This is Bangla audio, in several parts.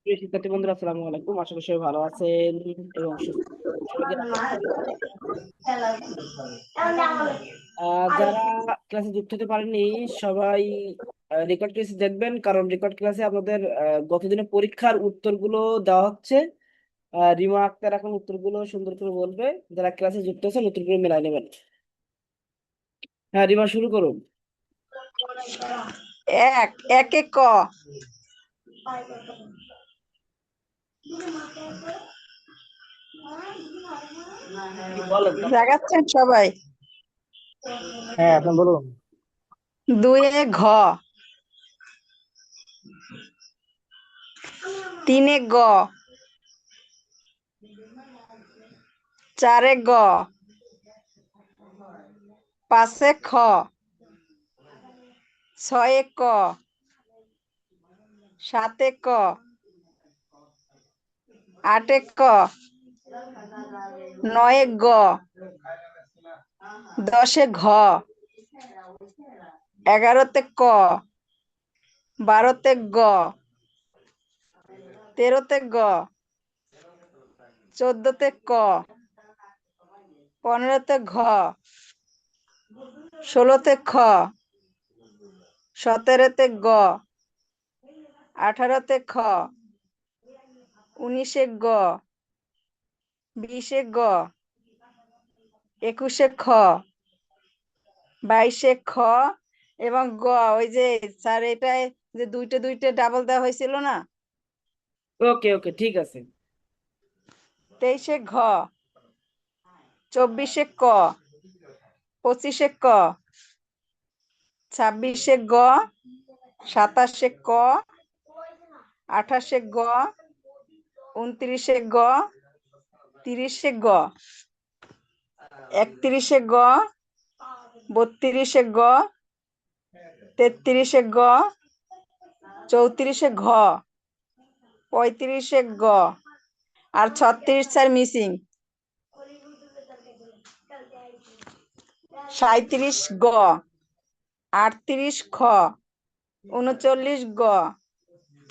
প্রিয় শিক্ষার্থী বন্ধুরা, আসসালামু আলাইকুম। আশা করি সবাই ভালো আছেন এবং সুস্থ আছেন। সবাইকে যারা ক্লাসে যুক্ত হতে পারেননি সবাই রেকর্ড ক্লাসে দেখবেন, কারণ রেকর্ড ক্লাসে আপনাদের গতদিনের পরীক্ষার উত্তরগুলো দেওয়া হচ্ছে। রিমা আক্তার এখন উত্তরগুলো সুন্দর করে বলবে। যারা ক্লাসে যুক্ত আছেন উত্তরগুলো মেলায় নেবেন। হ্যাঁ রিমা, শুরু করুন। একে ক। জাগাচ্ছেন সবাই। হ্যাঁ, আপনি বলুন। দুয়ে ঘ। তিনে গ। চারে গ। পাঁচে খ। ছয়ে ক। সাতে ক। আটে ক। নয়ে গ। দশে ঘ। এগারোতে ক। বারোতে গ। তেরোতে গ। চোদ্দতে ক। পনেরোতে ঘ। ষোলোতে খ। সতেরোতে গ। আঠারোতে খ। উনিশে গ। বিশে গ। একুশে খ। বাইশে খ এবং গ। ওই যে স্যার, এটাই যে দুইটা দুইটা ডাবল দেওয়া হয়েছিল না। ওকে ওকে, ঠিক আছে। তেইশে ঘ। চব্বিশে ক। পঁচিশে ক। ছাব্বিশে গ। সাতাশে ক। আঠাশে গ। 29-এ গ। 30-এ গ। 31-এ গ। 32-এ গ। 33-এ গ। 34-এ ঘ। 35-এ গ। আর 36 স্যার মিসিং। 37 গ। 38 খ। 39 গ।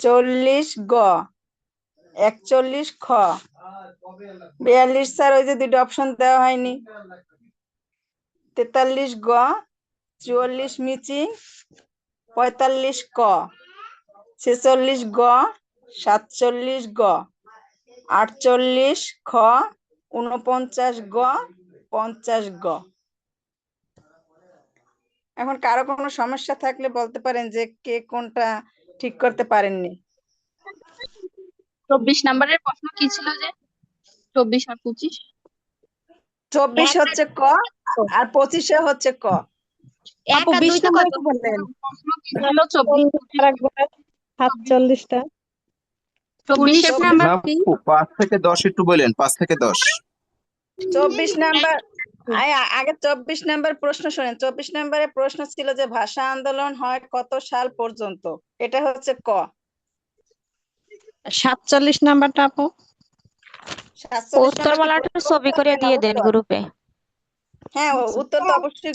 40 গ। 41 খ। 42 স্যার ওই যে দুটো অপশন দেওয়া হয়নি। 43 গ। 44 মিচিং। 45 ক। 46 গ। 47 গ। 48 খ। 49 গ। 50 গ। এখন কারো কোনো সমস্যা থাকলে বলতে পারেন যে কে কোনটা ঠিক করতে পারেননি। 24 নাম্বারের প্রশ্ন কি ছিল যে 24 আর 25? 24 হচ্ছে ক আর 25-এ হচ্ছে ক। আপু 20 নাম্বার কি বললেন? প্রশ্ন কি ছিল 47টা। 24 নাম্বার কি? 5 থেকে 10 একটু বলেন, 5 থেকে 10। 24 নাম্বার আগে 24 নাম্বার প্রশ্ন শোনেন। 24 নাম্বারের প্রশ্ন ছিল যে ভাষা আন্দোলন হয় কত সাল পর্যন্ত। এটা হচ্ছে ক। 47 নাম্বারটা আপু। 47 উত্তর নাম্বার কি বলাটা ছবি করে দিয়ে দেন গ্রুপে। হ্যাঁ, উত্তর তো অবশ্যই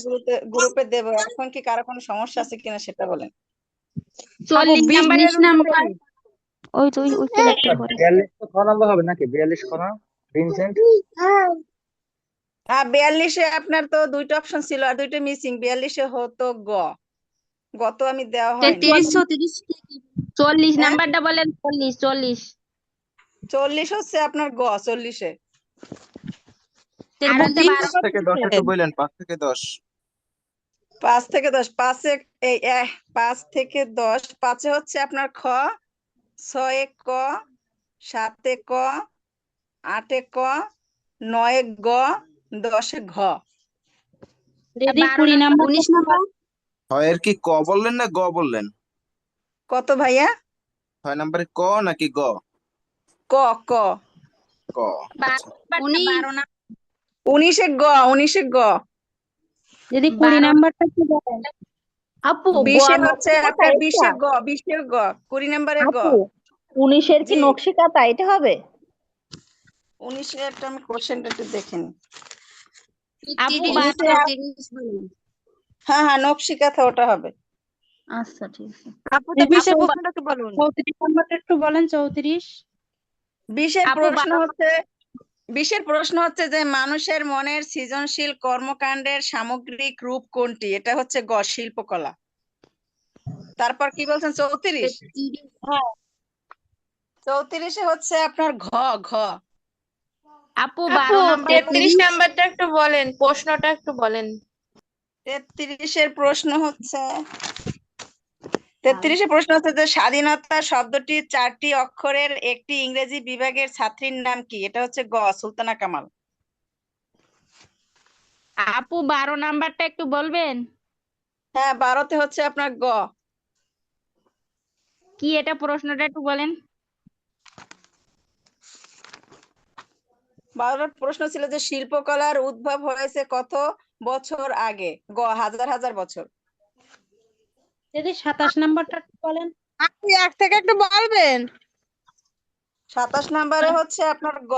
গ্রুপে দেবো। এখন কি কারো কোনো সমস্যা আছে কিনা সেটা বলেন। 40 নাম্বারের 20 নাম্বার ওই দুই উইকে একটু করে 42 তো খ নাম্বার হবে নাকি? 42 খ না ভিনসেন্ট? হ্যাঁ, 42-এ আপনার তো দুইটা অপশন ছিল আর দুইটা মিসিং। 42-এ হতো গ। গত আমি দেওয়া হয়নি। 33 34 40 হ্যাঁ, নাম্বারটা বলেন। 40 40 40 হচ্ছে আপনার গ। 40-এ আর হচ্ছে 5 থেকে 10 একটু বলেন, 5 থেকে 10। 5 থেকে 10। 5 থেকে 10। 5-এ হচ্ছে আপনার খ। 6-এ ক। 7-এ ক। 8-এ ক। 9-এ গ। 10-এ ঘ। দিদি 20 নাম্বার 19 নাম্বার হয় এর কি ক বললেন না গ বললেন? কত ভাইয়া? 6 নম্বরে ক নাকি গ? ক। ক। ক। আচ্ছা, 12 না 19-এ গ। 19-এ গ। দিদি 20 নাম্বারটা কি বলেন? আপু 20-এ নকশি হচ্ছে কাঁথা আপনার এটা? 20-এর গ। 20-এর গ। 20 নাম্বারের গ। আপু 19-এর কি জি, নকশি কাঁথা এটা হবে? 19-এর একটা আমি কোশ্চেনটা একটু দেখে নিই। আপু 19-এ 12 30 বলেন। হ্যাঁ হ্যাঁ, নকশি কাঁথা ওটা হবে। আচ্ছা ঠিক আছে। আপু তো বিশের আপু প্রশ্নটা একটু বলুন। 34 নাম্বারটা একটু বলেন, 34। বিশের আপু প্রশ্ন হচ্ছে যে মানুষের মনের সৃজনশীল কর্মকাণ্ডের সামগ্রিক রূপ কোনটি? এটা হচ্ছে গ শিল্পকলা। তারপর কি বলছেন 34? হ্যাঁ। 34-এ হচ্ছে আপনার ঘ ঘ আপু আপু 12 নাম্বার 33 নাম্বারটা একটু বলেন, প্রশ্নটা একটু বলেন। 33-এর প্রশ্ন হচ্ছে 33-এ প্রশ্ন হচ্ছে যে স্বাধীনতা শব্দটি 4টি অক্ষরের একটি ইংরেজি বিভাগের ছাত্রীর নাম কি? এটা হচ্ছে গ সুলতানা কামাল। আপু 12 নাম্বারটা একটু বলবেন হ্যাঁ 12-তে হচ্ছে আপনার গ কি, এটা প্রশ্নটা একটু বলেন। 12-র প্রশ্ন ছিল যে শিল্পকলার উদ্ভব হয়েছে কত বছর আগে? গ হাজার হাজার বছর। যদি 27 নাম্বারটা একটু বলেন। আপনি এক থেকে একটু বলবেন। 27 নম্বরে হচ্ছে আপনার গ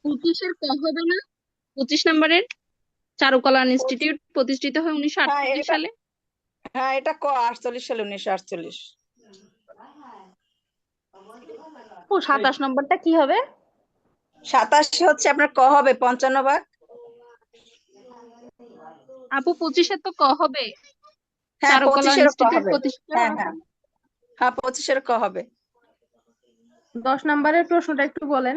25-এর ক হবে না? 25 নম্বরের চারুকলা ইনস্টিটিউট প্রতিষ্ঠিত হয় হ্যাঁ 1948 এটা সালে। হ্যাঁ এটা ক 48 সালে 1948। আপু 27 নম্বরটা কি হবে? 27 হচ্ছে আপনার ক হবে 55 ভাগ। আপু 25-এর তো ক হবে, হ্যাঁ চারুকলা 25-এর ক ইনস্টিটিউট হবে। প্রতিষ্ঠিত হ্যাঁ হয়। হ্যাঁ হ্যাঁ 25-এর ক হবে। 10 নম্বরের প্রশ্নটা একটু বলেন।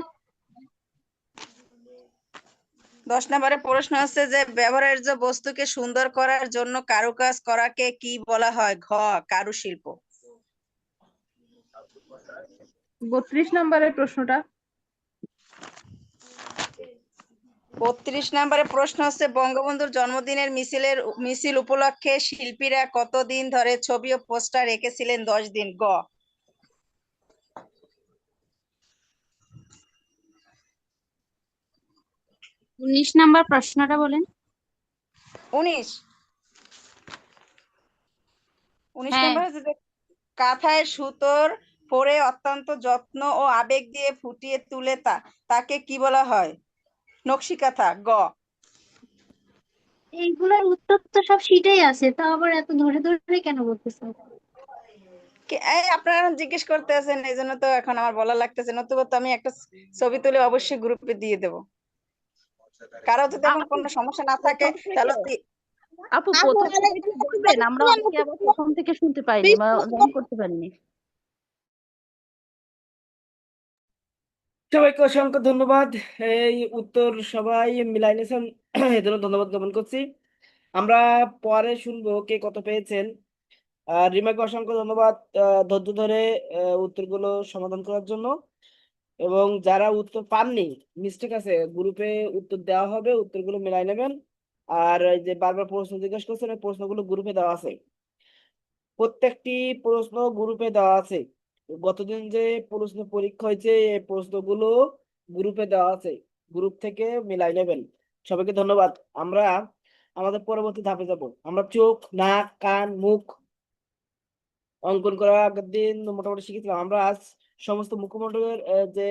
10 নম্বরে প্রশ্ন হচ্ছে যে ব্যবহার্য বস্তুকে সুন্দর করার জন্য কারুকাজ করাকে কি বলা হয়? ঘ কারুশিল্প। 32 নম্বরের প্রশ্নটা। 32 নম্বরে প্রশ্ন হচ্ছে বঙ্গবন্ধুর জন্মদিনের মিছিল উপলক্ষে শিল্পীরা কতদিন ধরে ছবি ও পোস্টার এঁকেছিলেন? 10 দিন। গ 19 নাম্বার প্রশ্নটা বলেন। 19 হ্যাঁ নম্বর হচ্ছে যে কাঁথায় সুতোর পরে অত্যন্ত যত্ন ও আবেগ দিয়ে ফুটিয়ে তুলে তাকে কি বলা হয়? নকশি কাঁথা। গ এইগুলোর উত্তর তো সব শীটেই আছে, তা আবার এত ধরে ধরে কেন বলতেছেন? এই আপনারা জিজ্ঞেস করতে আছেন এই জন্য তো এখন আমার বলা লাগতেছে, নতুবা তো আমি একটা ছবি তুলে অবশ্যই গ্রুপে দিয়ে দেব। কারো যদি এখন আপু কোনো সমস্যা না থাকে প্রথম থেকে তাহলে আপু প্রথম থেকে একটু বলবেন, আমরা অনেকে আবার প্রথম থেকে শুনতে পাইনি বা জয়েন করতে পারিনি। সবাইকে অসংখ্য ধন্যবাদ। এই উত্তর সবাই মিলাই নিয়েছেন, এর জন্য ধন্যবাদ জ্ঞাপন করছি। আমরা পরে শুনবো কে কত পেয়েছেন। আর রিমাকে অসংখ্য ধন্যবাদ ধৈর্য ধরে উত্তরগুলো সমাধান করার জন্য। এবং যারা উত্তর পাননি, মিস্টেক আছে, গ্রুপে উত্তর দেওয়া হবে, উত্তরগুলো মিলাই নেবেন। আর এই যে বারবার প্রশ্ন জিজ্ঞেস করছেন, এই প্রশ্নগুলো গ্রুপে দেওয়া আছে, প্রত্যেকটি প্রশ্ন গ্রুপে দেওয়া আছে। গতদিন যে প্রশ্ন পরীক্ষা হয়েছে এই প্রশ্নগুলো গ্রুপে দেওয়া আছে, গ্রুপ থেকে মিলাই নেবেন। সবাইকে ধন্যবাদ। আমরা আমাদের পরবর্তী ধাপে যাব। আমরা চোখ, নাক, কান, মুখ অঙ্কন করা আগের দিন মোটামুটি শিখেছিলাম। আমরা আজ সমস্ত মুখমণ্ডলের যে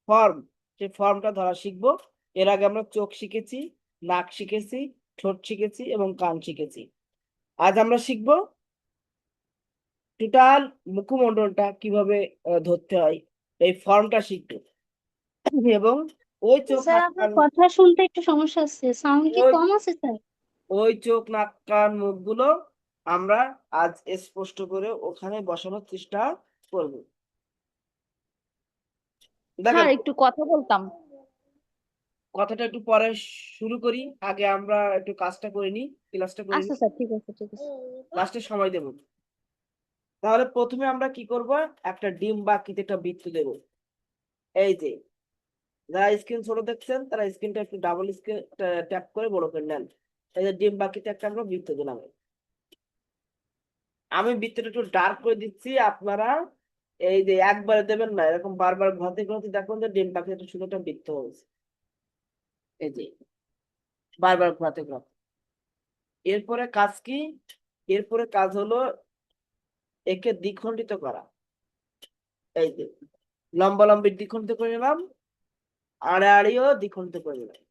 ফর্ম, সেই ফর্মটা ধরা শিখবো। এর আগে আমরা চোখ শিখেছি, নাক শিখেছি, ঠোঁট শিখেছি এবং কান শিখেছি। আজ আমরা শিখবো টোটাল মুখমণ্ডলটা কিভাবে ধরতে হয়, এই ফর্মটা শিখবো। এবং ওই চোখ, স্যার নাক, আপনার কান, কথা শুনতে একটু সমস্যা আছে, সাউন্ড কি ওই কম আছে স্যার? ওই চোখ, নাক, কান, মুখগুলো আমরা আজ স্পষ্ট করে ওখানে বসানোর চেষ্টা করব। দেখেন, স্যার একটু কথা বলতাম। কথাটা একটু পরে শুরু করি, আগে আমরা একটু কাজটা করে নিই, ক্লাসটা করে আচ্ছা নিই, স্যার ঠিক আছে ঠিক আছে। লাস্টে সময় দেব। তাহলে প্রথমে আমরা কি করব, একটা ডিম বা কিছু একটা বৃত্ত দেব। এই যে যারা স্ক্রিন ছোট দেখছেন তারা স্ক্রিনটা একটু ডাবল স্ক্রিন ট্যাপ করে বড় করে নেন। এই যে ডিম বাকিতে একটা আমরা বৃত্ত দিলাম। আমি বৃত্তটা একটু ডার্ক করে দিচ্ছি, আপনারা এই যে একবারে দেবেন না, এরকম বারবার ঘাতে ঘাতে দেখুন যে ডিম বাকি একটা সুন্দর একটা বৃত্ত হয়েছে। এই যে বারবার ঘাতে ঘাতে। এরপরে কাজ কি? এরপরে কাজ হলো একে দ্বিখণ্ডিত করা। এই যে লম্বা লম্বি দ্বিখণ্ডিত করে নিলাম, আড়াআড়িও দ্বিখণ্ডিত করে নিলাম।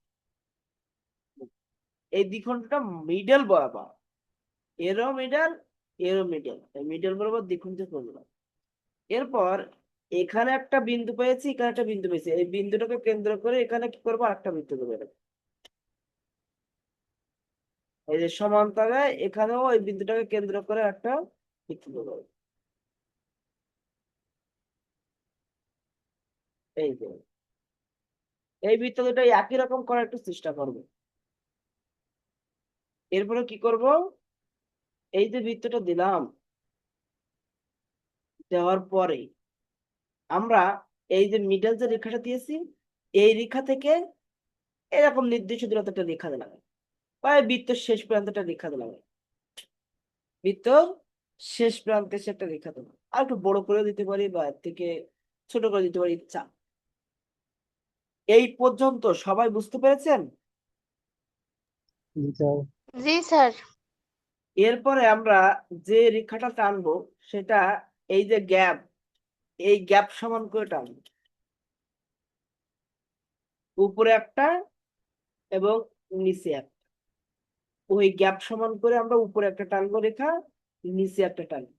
এই দ্বিখণ্ডটা মিডল বরাবর, এরও মিডল, এরও মিডল, মিডল বরাবর দ্বিখণ্ডিত করলাম। এরপর এখানে একটা বিন্দু পেয়েছি, এখানে একটা বিন্দু পেয়েছি, এই বিন্দুটাকে কেন্দ্র করে এখানে কি করবো, আরেকটা বৃত্ত দেবো এরকম। এই যে সমান্তরালে এখানেও এই বিন্দুটাকে কেন্দ্র করে একটা বৃত্ত দেবো। এই যে এই বৃত্ত দুটো একই রকম করার একটু চেষ্টা করবো। এরপরে কি করব, এই যে বৃত্তটা দিলাম, দেওয়ার পরে আমরা এই যে মিডল যে রেখাটা দিয়েছি, এই রেখা থেকে এরকম নির্দিষ্ট দূরত্ব একটা রেখা দিলাম, বা এই বৃত্তের শেষ প্রান্তটা রেখা দিলাম, বৃত্ত শেষ প্রান্তে সে একটা রেখা দিলাম। আর একটু বড় করে দিতে পারি বা এর থেকে ছোট করে দিতে পারি, ইচ্ছা। এই পর্যন্ত সবাই বুঝতে পেরেছেন? জি স্যার। জি স্যার। এরপরে আমরা যে রেখাটা টানবো সেটা এই যে গ্যাপ, এই গ্যাপ সমান করে টানবো, উপরে একটা এবং নিচে একটা। ওই গ্যাপ সমান করে আমরা উপরে একটা টানবো রেখা, নিচে একটা টানবো।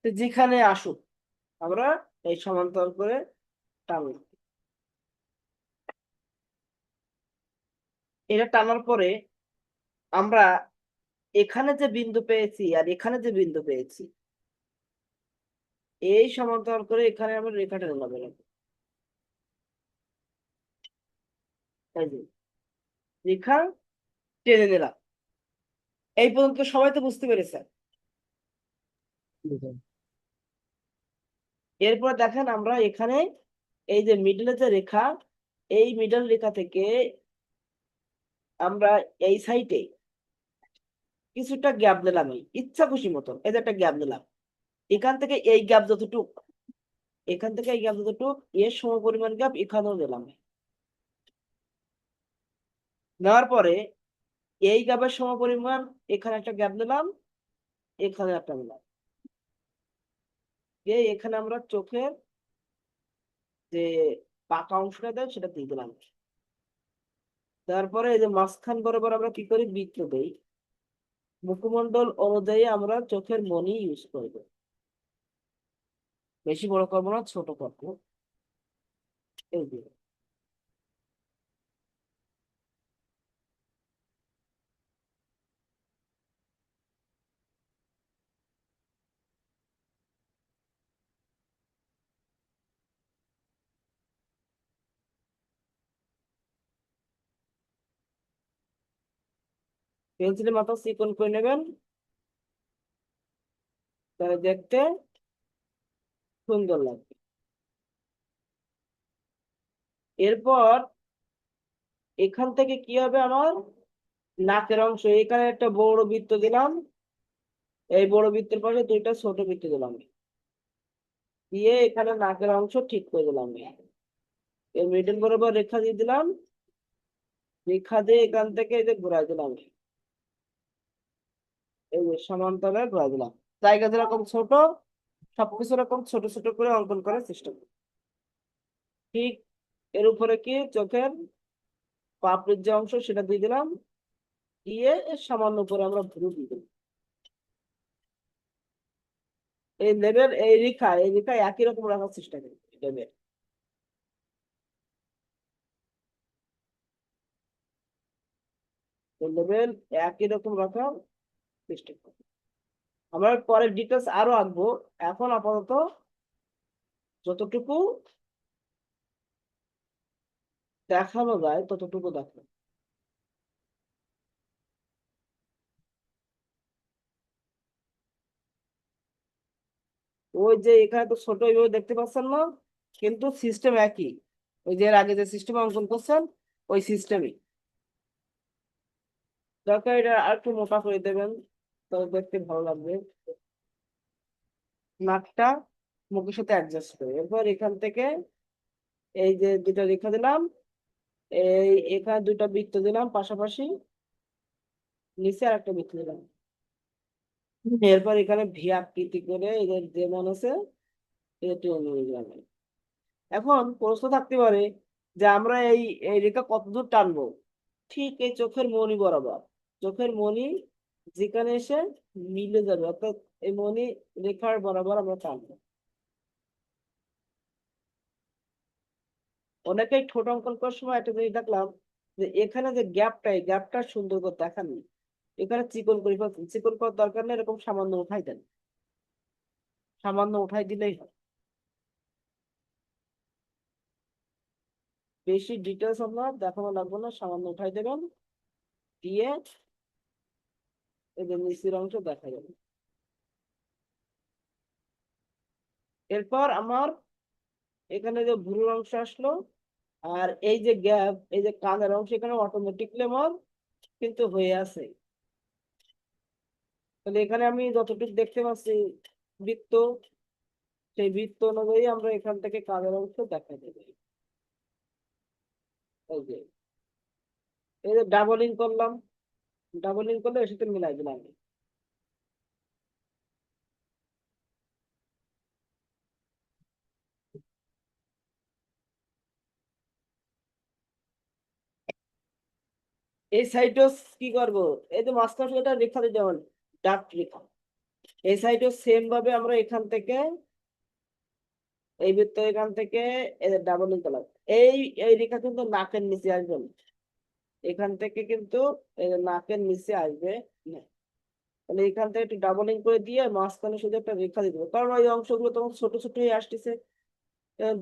তো যেখানে আসুক আমরা এই সমান্তরাল করে টানবো। এটা টানার পরে আমরা এখানে যে বিন্দু পেয়েছি আর এখানে যে বিন্দু পেয়েছি, এই সমান্তরাল করে এখানে আমরা রেখা টেনে নেবো এরকম। এই যে রেখা টেনে নিলাম। এই পর্যন্ত সবাই তো বুঝতে পেরেছে? জি স্যার। এরপর দেখেন আমরা এখানে এই যে মিডলে যে রেখা, এই মিডল রেখা থেকে আমরা এই সাইডে কিছুটা গ্যাপ দিলাম, এই ইচ্ছা খুশি মতো এই যে একটা গ্যাপ দিলাম। এখান থেকে এই গ্যাপ যতটুক, এখান থেকে এই গ্যাপ যতটুক, এর সমপরিমাণ গ্যাপ এখানেও দিলাম। নেওয়ার পরে এই গ্যাপের সমপরিমাণ এখানে একটা গ্যাপ দিলাম, এখানে একটা দিলাম। এখানে আমরা চোখের যে পাকা অংশটা দেয় সেটা দিয়ে দিলাম। তারপরে এই যে মাঝখান বরাবর আমরা কি করি, বৃত্ত দেই। মুখমণ্ডল অনুযায়ী আমরা চোখের মনি ইউজ করব, বেশি বড় করবো না, ছোট করবো। এই যে পেন্সিলের মাথা চিকন করে নেবেন, তাহলে দেখতে সুন্দর লাগবে। এরপর এখান থেকে কি হবে, আমার নাকের অংশ, এখানে একটা বড় বৃত্ত দিলাম, এই বড় বৃত্তের পাশে দুইটা ছোট বৃত্ত দিলাম, দিয়ে এখানে নাকের অংশ ঠিক করে দিলাম। এর মিডল বরাবর রেখা দিয়ে দিলাম, রেখা দিয়ে এখান থেকে এই যে ঘুরাই দিলাম, এই যে সমান্তরালে ঘুরাই দিলাম। জায়গা যেরকম ছোট, সবকিছু এরকম ছোট ছোট করে অঙ্কন করার চেষ্টা করি। ঠিক এর উপরে কি চোখের পাপড়ির যে অংশ সেটা দিয়ে দিলাম, দিয়ে এর সামান্য উপরে আমরা ভুরু দিয়ে দিলাম। এই লেভেল, এই রেখা, এই রেখা একই রকম রাখার চেষ্টা করি লেভেল। এই লেভেল একই রকম রাখার চেষ্টা করি। আমরা পরে ডিটেলস আরো আঁকবো, এখন আপাতত যতটুকু দেখানো যায় ততটুকু দেখো। ওই যে এখানে তো ছোট এইভাবে দেখতে পাচ্ছেন না, কিন্তু সিস্টেম একই, ওই যে এর আগে যে সিস্টেম অঙ্কন করছেন ওই সিস্টেমই। দরকার এটা আর একটু মোটা করে দেবেন, তবে দেখতে ভালো লাগবে। নাকটা মুখের সাথে অ্যাডজাস্ট করে, এরপর এখান থেকে এই যে দুটা রেখা দিলাম, এই এখানে দুটা বৃত্ত দিলাম পাশাপাশি, নিচে আর একটা বৃত্ত দিলাম। এরপর এখানে ভি আকৃতি করে এদের যেমন আছে এটি অনুযায়ী দিলাম। এখন প্রশ্ন থাকতে পারে যে আমরা এই এই রেখা কতদূর টানবো, ঠিক এই চোখের মনি বরাবর। চোখের মনি যেখানে এসে মিলে যাবে, অর্থাৎ এই মনি রেখার বরাবর আমরা টানবো। অনেকেই ঠোঁট অঙ্কন করার সময় একটা জিনিস দেখলাম যে এখানে যে গ্যাপটা, এই গ্যাপটা সুন্দর করে দেখাননি, এখানে চিকন করে ফেলছেন। চিকন করার দরকার নেই, এরকম সামান্য উঠাই দেন, সামান্য উঠাই দিলেই হয়। বেশি ডিটেলস আপনার দেখানো লাগবে না, সামান্য উঠাই দেবেন, দিয়ে এই যে নিচের অংশ দেখা যাবে। এরপর আমার এখানে যে ভুরুর অংশ আসলো, আর এই যে গ্যাপ, এই যে কানের অংশ, এখানে অটোমেটিকলি আমার কিন্তু হয়ে আছে। তাহলে এখানে আমি যতটুকু দেখতে পাচ্ছি বৃত্ত, সেই বৃত্ত অনুযায়ী আমরা এখান থেকে কানের অংশ দেখা দেবে। এই যে এই যে ডাবলিং করলাম, ডাবলিং করলে এর সাথে মিলাই দিলাম। এই সাইডও কি করব, এই যে মাঝখানে এটা রেখা দিতে হবে, ডার্ক রেখা। এই সাইডও সেম ভাবে আমরা এখান থেকে, এই বৃত্ত এখান থেকে ডাবলিং করলাম। এই এই রেখা কিন্তু নাকের নিচে আসবে না, এখান থেকে কিন্তু এই যে নাকের নিচে আসবে না। তাহলে এখান থেকে একটু ডাবলিং করে দিয়ে মাঝখানে শুধু একটা রেখা দিতে হবে, কারণ ওই অংশগুলো তখন ছোট ছোট হয়ে আসতেছে,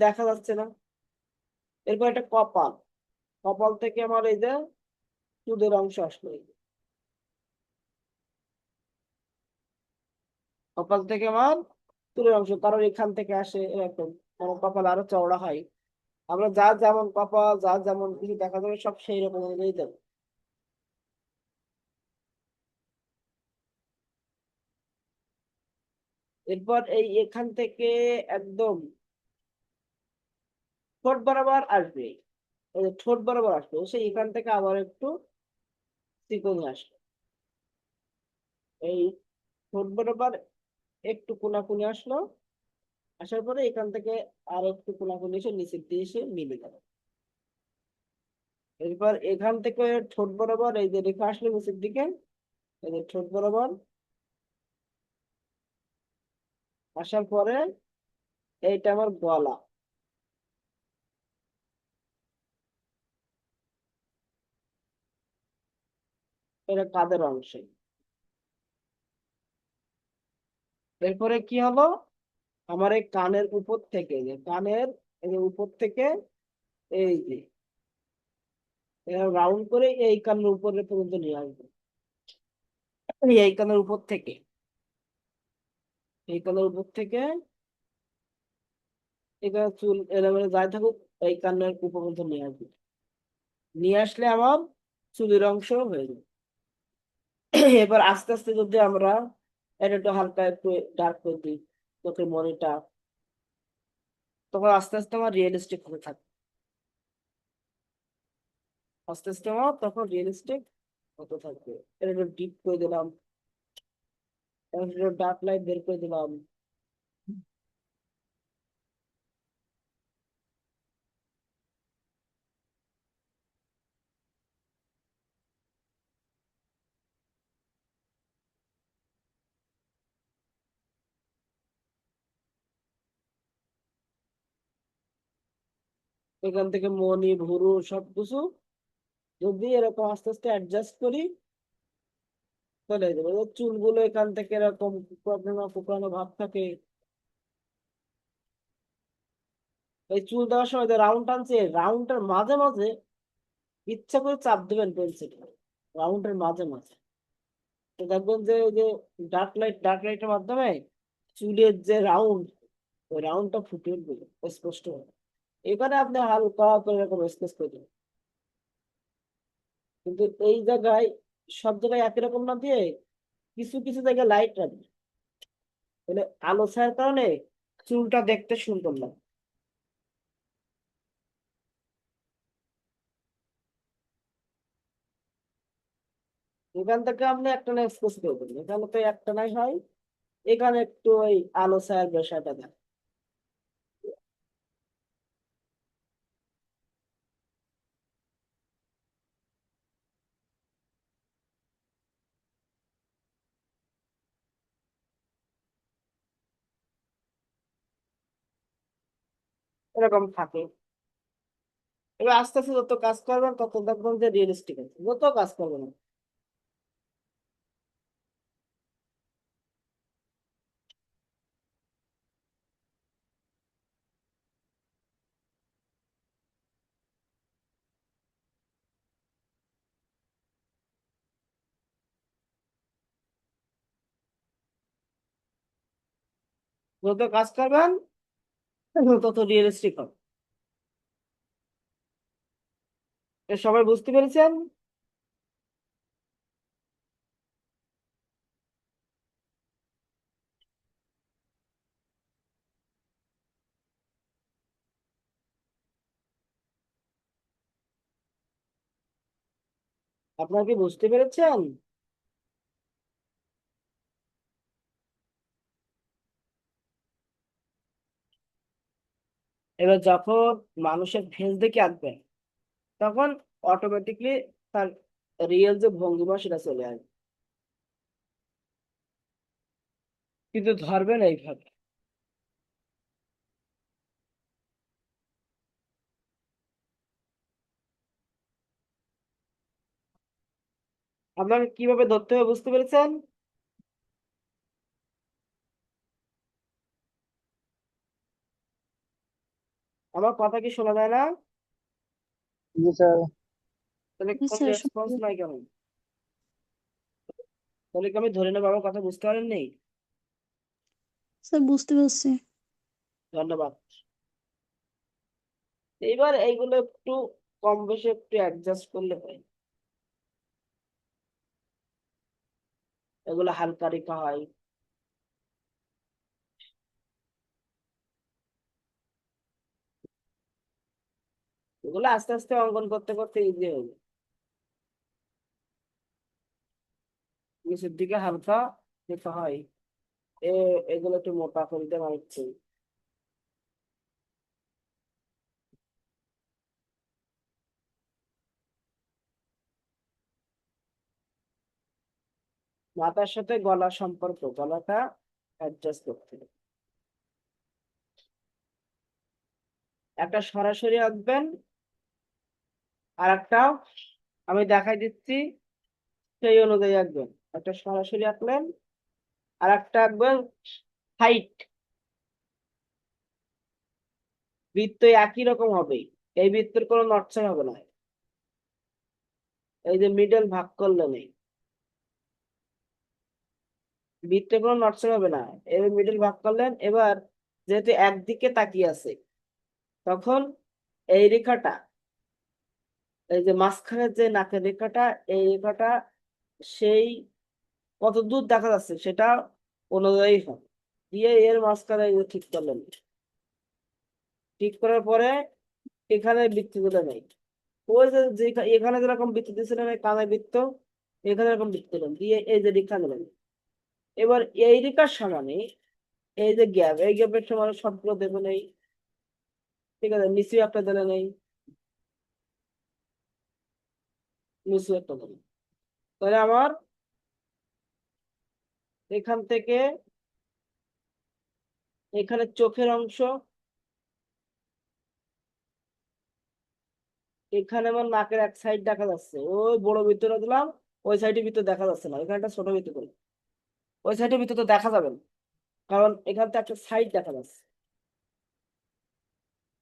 দেখা যাচ্ছে না। এরপর একটা কপাল, কপাল থেকে আমার এই যে চুলের অংশ আসলো, এই যে কপাল থেকে আমার চুলের অংশ, কারণ এখান থেকে আসে এরকম, আমার কপাল আরো চওড়া হয়। আমরা যার যেমন কপাল, যার যেমন কিছু দেখা যাবে, সব সেই রকম অনুযায়ী দেবো। এরপর এই এখান থেকে একদম ঠোঁট বরাবর আসবে, এই যে ঠোঁট বরাবর আসবে, সেই এখান থেকে আবার একটু চিকনে আসবে, এই ঠোঁট বরাবর একটু কোনাকুনি আসলো, আসার পরে এখান থেকে আর একটু কোনাকুনি এসে নিচের দিয়ে এসে মিলে গেল। এরপর এখান থেকে ঠোঁট বরাবর এই যে রেখা আসলো নিচের দিকে, এই যে ঠোঁট বরাবর আসার পরে এইটা আমার গলা, এটা কাদের অংশে। এরপরে কি হলো, আমার এই কানের উপর থেকে, যে কানের এই যে উপর থেকে এই যে রাউন্ড করে এই কানের উপরে পর্যন্ত নিয়ে আসবো। এই কানের উপর থেকে, এই কানের উপর থেকে এখানে চুল এলোমেলো যাই থাকুক, এই কানের উপর পর্যন্ত নিয়ে আসবো। নিয়ে আসলে আমার চুলের অংশ হয়ে যাবে। এবার আস্তে আস্তে যদি আমরা এটা একটু হালকা একটু ডার্ক করে দিই চোখের মনিটা, তখন আস্তে আস্তে আমার রিয়েলিস্টিক হতে থাকবে, আস্তে আস্তে আমার তখন রিয়েলিস্টিক হতে থাকবে। এটা একটু ডিপ করে দিলাম, ডার্ক লাইট বের করে দিলাম। এখান থেকে মনি ভুরু সবকিছু যদি এরকম আস্তে আস্তে অ্যাডজাস্ট করি, চলে যাবে। এবার চুলগুলো এখান থেকে এরকম কুকড়ানো কুকড়ানো ভাব থাকে, এই চুল দেওয়ার সময় যে রাউন্ড টানছে, রাউন্ডের মাঝে মাঝে ইচ্ছা করে চাপ দেবেন পেন্সিল, রাউন্ডের মাঝে মাঝে। তো দেখবেন যে ওই যে ডার্ক লাইটের মাধ্যমে চুলের যে রাউন্ড, ওই রাউন্ডটা ফুটে উঠবে স্পষ্ট হবে। এখানে আপনি হালকা করে এরকম স্কেচ করে দেবেন, কিন্তু এই জায়গায় সব জায়গায় একই রকম না দিয়ে কিছু কিছু জায়গায় লাইট রাখবে, মানে আলো ছায়ার কারণে চুলটা দেখতে সুন্দর লাগে। এখান থেকে আপনি একটা না স্কেচ করে দেবেন, এখানে তো একটা নাই হয়, এখানে একটু ওই আলো ছায়ার বিষয়টা দেন। এরকম থাকে। এবার আস্তে আস্তে যত কাজ করবেন তত দেখবেন যে রিয়েলিস্টিক আছে, যত কাজ করবেন। যত কাজ করবেন তত রিয়েলিস্টিক হবে। এ সবাই বুঝতে পেরেছেন? আপনারা কি বুঝতে পেরেছেন? এবার যখন মানুষের ফেস দেখে আঁকবেন তখন অটোমেটিকলি তার রিয়েল যে ভঙ্গিমা সেটা চলে আসবে, কিন্তু ধরবেন এইভাবে। আপনাকে কিভাবে ধরতে হবে বুঝতে পেরেছেন? আমার কথা কি শোনা যায় না? জি স্যার। তাহলে জি কোন স্যার, রেসপন্স নাই কেন? তাহলে কি আমি ধরে নেবো আমার কথা বুঝতে পারেননি? স্যার বুঝতে পারছি। ধন্যবাদ। এইবার এইগুলো একটু কম বেশি একটু অ্যাডজাস্ট করলে হয়, এগুলো হালকা রেখা হয়। এগুলো আস্তে আস্তে অঙ্কন করতে করতে ইজি হবে। নিচের দিকে হালকা রেখা হয়, এ এগুলো একটু মোটা করে দেওয়া হচ্ছে। মাথার সাথে গলার সম্পর্ক, গলাটা অ্যাডজাস্ট করতে হবে। একটা সরাসরি আঁকবেন, আর একটা আমি দেখাই দিচ্ছি সেই অনুযায়ী আঁকবেন। একটা সরাসরি আঁকলেন, আর একটা আঁকবেন হাইট। বৃত্ত একই রকম হবে, এই বৃত্তের কোনো নড়চড় হবে না। এই যে মিডল ভাগ করলেন, এই বৃত্তের কোনো নড়চড় হবে না, এবার মিডল ভাগ করলেন। এবার যেহেতু একদিকে তাকিয়ে আছে, তখন এই রেখাটা, এই যে মাঝখানের যে নাকের রেখাটা, এই রেখাটা সেই কত দূর দেখা যাচ্ছে সেটা অনুযায়ী হবে। দিয়ে এর মাঝখানে এই যে ঠিক করলেন, ঠিক করার পরে এখানে বৃত্তগুলো নেই। ওই যে এখানে যেরকম বৃত্ত দিয়েছিলেন এই কানায় বৃত্ত, এখানে এরকম বৃত্ত দিলেন, দিয়ে এই যে রেখা নিলেন। এবার এই রেখার সমানে এই যে গ্যাপ, এই গ্যাপের সমানে সবগুলো দেবেন এই, ঠিক আছে? নিচে একটা দিলেন এই, নিচে একটা দিলেন। তাহলে আমার এখান থেকে এখানে চোখের অংশ, এখানে আমার নাকের এক সাইড দেখা যাচ্ছে, ওই বড় বৃত্তটা দিলাম, ওই সাইডের বৃত্ত দেখা যাচ্ছে না, এখানে একটা ছোট বৃত্ত দিলাম, ওই সাইডের বৃত্ত তো দেখা যাবে না, কারণ এখান থেকে একটা সাইড দেখা যাচ্ছে।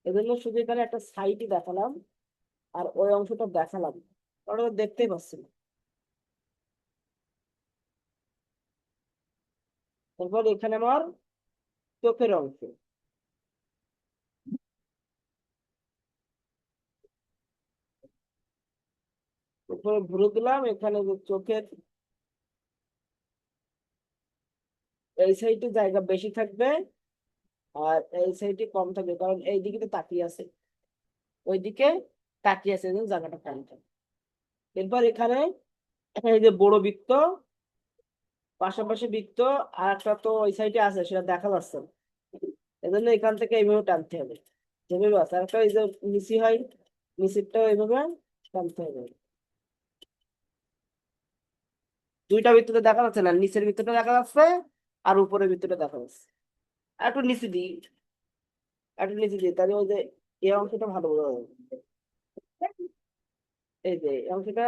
এজন্য শুধু এখানে একটা সাইডই দেখালাম, আর ওই অংশটা দেখালাম, ওটা তো দেখতেই পাচ্ছি না। তারপর এখানে আমার চোখের অংশ, উপরে ভরে দিলাম, এখানে যে চোখের এই সাইডে জায়গা বেশি থাকবে, আর এই সাইডে কম থাকবে, কারণ এই দিকে তো তাকিয়ে আছে, ওইদিকে তাকিয়ে আছে, এজন্য জায়গাটা কম থাকবে। এরপর এখানে এই যে বড় বৃত্ত, পাশাপাশি বৃত্ত আর একটা তো ওই সাইডে আছে, সেটা দেখা যাচ্ছে না, এজন্য এখান থেকে এইভাবে টানতে হবে, যেভাবে আছে। আর একটা এই যে নিচি হয়, নিচেরটাও এইভাবে টানতে হবে। দুইটা বৃত্ততে দেখা যাচ্ছে না, নিচের বৃত্তটা দেখা যাচ্ছে আর উপরের বৃত্তটা দেখা যাচ্ছে। আর একটু নিচে দিই, একটু নিচে দিয়ে, তাহলে ওই যে এই অংশটা ভালো বোঝা যাবে। এই যে এই অংশটা,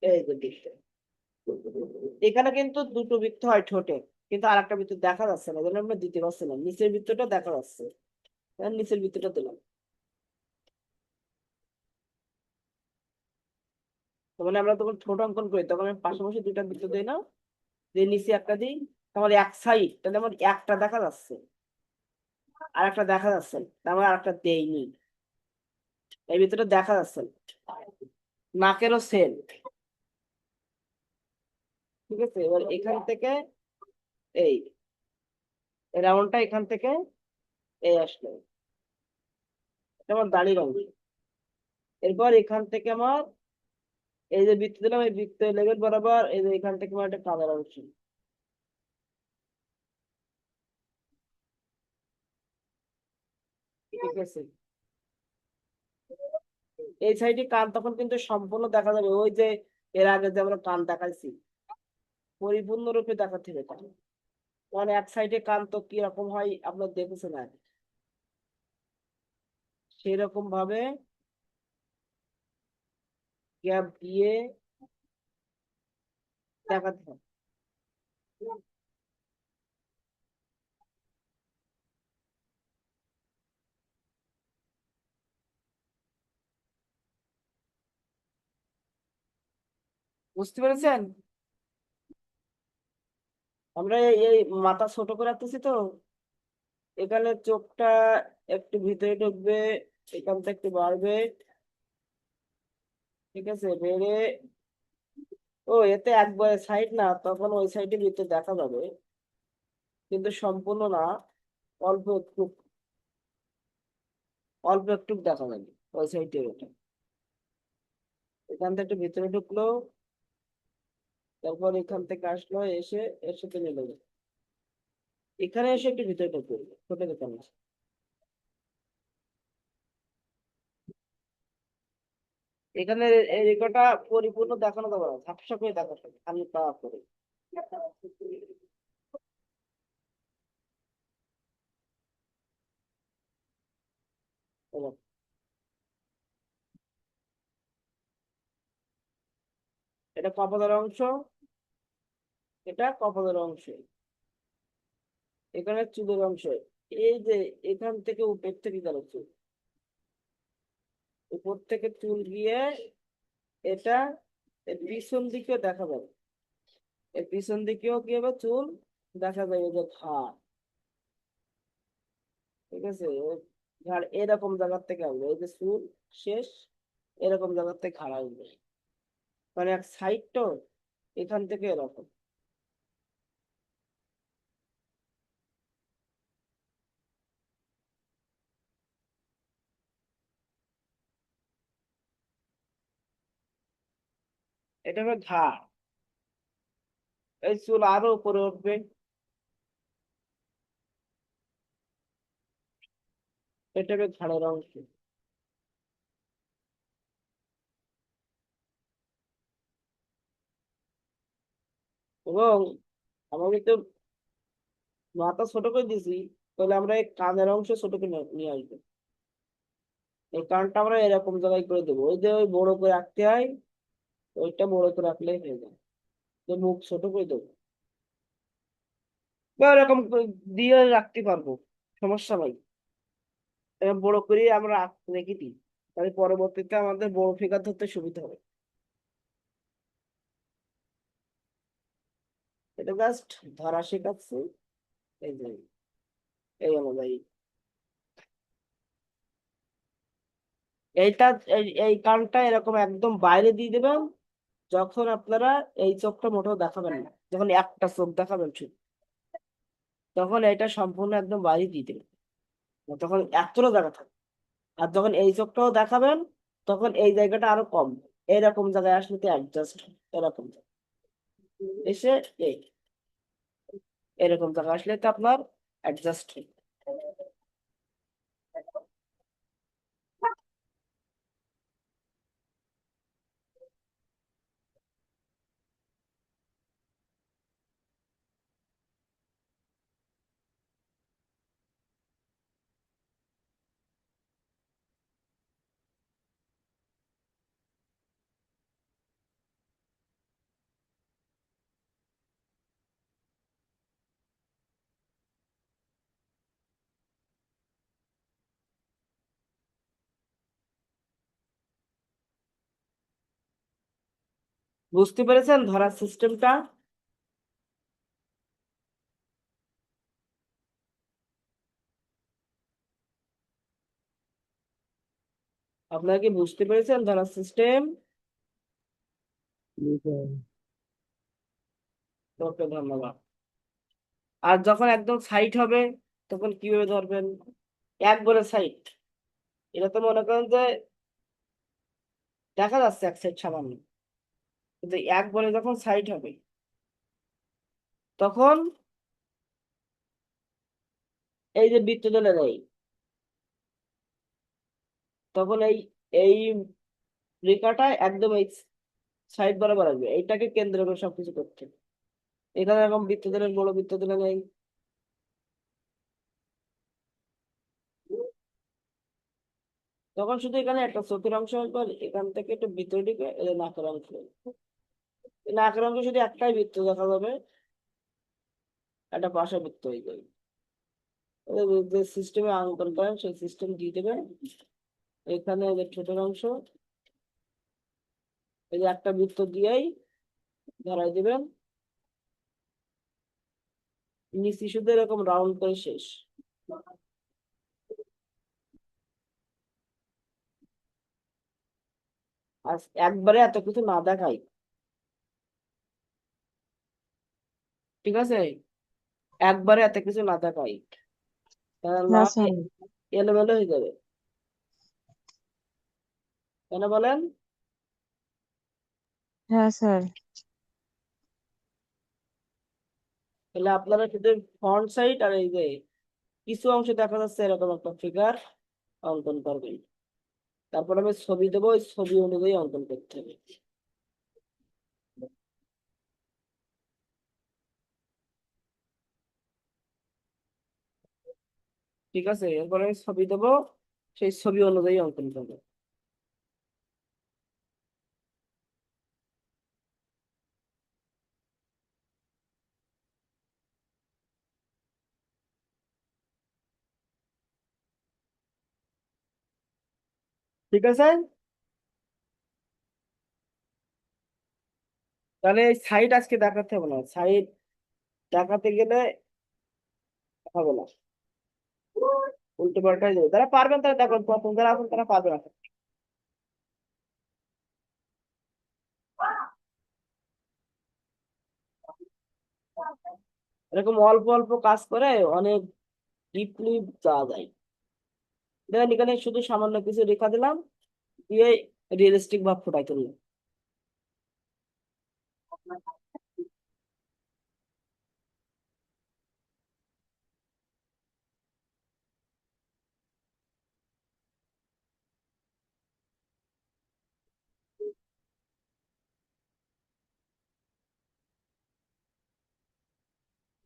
এই যে বৃত্ত, এখানে কিন্তু দুটো বৃত্ত হয় ঠোঁটে, কিন্তু আর একটা বৃত্ত দেখা যাচ্ছে না, যেন আমরা দিতে পারছি না, নিচের বৃত্তটা দেখা যাচ্ছে, নিচের বৃত্তটা দিলাম। তার মানে আমরা যখন ঠোঁট অঙ্কন করি তখন আমি পাশাপাশি দুইটা বৃত্ত দিই না, দিয়ে নিচে একটা দিই, তাহলে এক সাইড, তাহলে আমার একটা দেখা যাচ্ছে আর একটা দেখা যাচ্ছে না, তার মানে আর একটা দেইনি, এই বৃত্তটা দেখা যাচ্ছে না। নাকেরও সেম, ঠিক আছে। এবার এখান থেকে এই রাউন্ডটা এখান থেকে এই আসলো, এটা আমার দাড়ির অংশ। এরপর এখান থেকে আমার এই যে বৃত্ত দিলাম, এই বৃত্ত লেভেল বরাবর এই যে এখান থেকে আমার একটা কাদার অংশ, ঠিক আছে। এই সাইডে কান তখন কিন্তু সম্পূর্ণ দেখা যাবে, ওই যে এর আগে যে আমরা কান দেখাইছি পরিপূর্ণরূপে দেখাতে হবে কান, মানে এক সাইডে কান তো কি রকম হয় আপনার দেখেছেন আগে, সেরকম ভাবে গ্যাপ দিয়ে দেখাতে হবে। বুঝতে পেরেছেন? আমরা এই মাথা ছোট করে রাখতেছি তো, এখানে চোখটা একটু ভিতরে ঢুকবে, এখান থেকে একটু বাড়বে, ঠিক আছে, বেড়ে ও এতে একবারে সাইড না, তখন ওই সাইডে ভিতরে দেখা যাবে, কিন্তু সম্পূর্ণ না, অল্প একটু, অল্প একটু দেখা যাবে ওই সাইডে। ওটা এখান থেকে একটু ভিতরে ঢুকলো, তারপর এখান থেকে আসলো, এসে এর সাথে মিলে গেল, এখানে এসে একটু ভিতরে ঢুকবে, ছোট এখানে এখানে এই রেখাটা পরিপূর্ণ দেখানো যাবে না, ঝাপসা করে দেখাতে হবে হালকা করে। এবার এটা কপালের অংশ, এটা কপালের অংশ, এখানে চুলের অংশ, এই যে এখান থেকে উপর থেকে গেল চুল, উপর থেকে চুল গিয়ে এটা এর পিছন দিকেও দেখা যাবে, এর পিছন দিকেও কি হবে চুল দেখা যাবে, যে ঘাড়, ঠিক আছে, ঘাড় এরকম জায়গার থেকে আসবে, এই যে চুল শেষ এরকম জায়গার থেকে ঘাড় আসবে, মানে এক সাইড তো এখান থেকে এরকম। এটা হবে ঘাড়, এই চুল আরো উপরে উঠবে, এটা হবে ঘাড়ের অংশ। এবং আমরা কিন্তু মাথা ছোট করে দিয়েছি, তাহলে আমরা এই কানের অংশ ছোট করে নিয়ে আসবো, এই কানটা আমরা এরকম জায়গায় করে দেবো, ওই যে ওই বড় করে রাখতে হয়, ওইটা বড় করে রাখলেই হয়ে যায়, তো মুখ ছোট করে দেবো বা এরকম করে দিয়ে রাখতে পারবো, সমস্যা নাই। এরকম বড় করে আমরা রেখে দিই, তাহলে পরবর্তীতে আমাদের বড় ফিগার ধরতে সুবিধা হবে। এটা জাস্ট ধরা শেখাচ্ছি, এই যে এই অনুযায়ী এইটা, এই কানটা এরকম একদম বাইরে দিয়ে দেবেন, যখন আপনারা এই চোখটা মোটেও দেখাবেন না, যখন একটা চোখ দেখাবেন শুধু, তখন এটা সম্পূর্ণ একদম বাইরে দিয়ে দেবেন, তখন এতটা জায়গা থাকবে। আর যখন এই চোখটাও দেখাবেন তখন এই জায়গাটা আরো কম, এরকম জায়গায় আসলে তো অ্যাডজাস্ট, এরকম এসে এই এরকম জায়গা আসলে তো আপনার অ্যাডজাস্ট হয়। বুঝতে পেরেছেন ধরার সিস্টেমটা? আপনারা কি বুঝতে পেরেছেন ধরার সিস্টেম? জি স্যার। ওকে, ধন্যবাদ। আর যখন একদম সাইড হবে তখন কিভাবে ধরবেন? একবারে সাইড, এটা তো মনে করেন যে দেখা যাচ্ছে এক সাইড সামান্য, কিন্তু একবারে যখন সাইড হবে তখন এই যে বৃত্ত তুলে দেয়, তখন এই এই রেখাটা একদম এই সাইড বরাবর আসবে, এইটাকে কেন্দ্র করে সবকিছু করতে হবে। এখানে এরকম বৃত্ত দিলেন, বড় বৃত্ত দিলেন, এই তখন শুধু এখানে একটা চোখের অংশ আসবে, আর এখান থেকে একটু ভিতরে দিকে এই যে নাকের অংশ, এই নাকের অংশ শুধু একটাই বৃত্ত দেখা যাবে, একটা পাশে বৃত্ত হয়ে যাবে। যে সিস্টেমে অঙ্কন করেন সেই সিস্টেম দিয়ে দেবেন। এখানে এই যে ঠোঁটের অংশ, এই যে একটা বৃত্ত দিয়েই ধরাই দিবেন, নিচে শুধু এরকম রাউন্ড করে শেষ। আর একবারে এত কিছু না দেখাই, ঠিক আছে? একবারে এত কিছু না দেখাই, তাহলে না হ্যাঁ স্যার। এলোমেলো হয়ে যাবে। কেন বলেন? হ্যাঁ স্যার। তাহলে আপনারা শুধু ফ্রন্ট সাইড আর এই যে কিছু অংশ দেখা যাচ্ছে এরকম একটা ফিগার অঙ্কন করবেন। তারপর আমি ছবি দেবো, ওই ছবি অনুযায়ী অঙ্কন করতে হবে। ঠিক আছে, এরপর আমি ছবি দেবো, সেই ছবি অনুযায়ী অঙ্কন করবো। ঠিক আছে, তাহলে এই সাইড আজকে দেখাতে হবে না, সাইড দেখাতে গেলে হবে না, উল্টো পাল্টাই যাবে। তারা পারবেন, তারা দেখুন প্রথম যারা আছেন তারা পারবে না। এরকম অল্প অল্প কাজ করে অনেক ডিপলি যাওয়া যায়। দেখেন এখানে শুধু সামান্য কিছু রেখা দিলাম, দিয়ে রিয়েলিস্টিক ভাব ফুটাই তুললাম।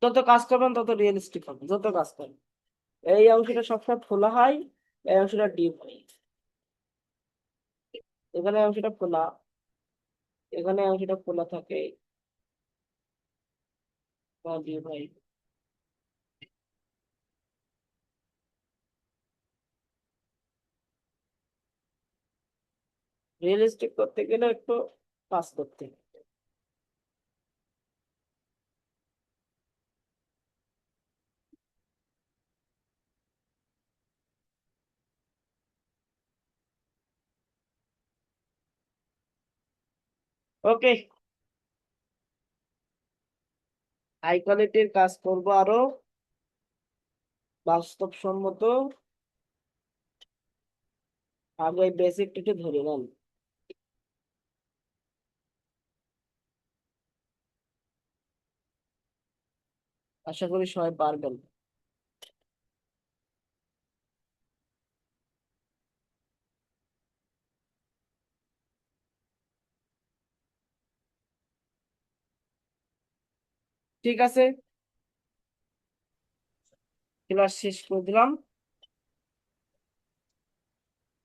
যত কাজ করবেন তত রিয়েলিস্টিক হবে, যত কাজ করবেন। এই অংশটা সবসময় ফোলা হয়, এই অংশটা ডিপ হয়। এখানে অংশটা ফোলা, এখানে অংশটা ফোলা থাকে, ডিপ হয়। রিয়েলিস্টিক করতে গেলে একটু কাজ করতে হবে। ওকে, হাই কোয়ালিটির কাজ করব আরো বাস্তবসম্মত। আগে বেসিকটা একটু ধরে নেন। আশা করি সবাই পারবেন। ঠিক আছে, ক্লাস শেষ করে দিলাম।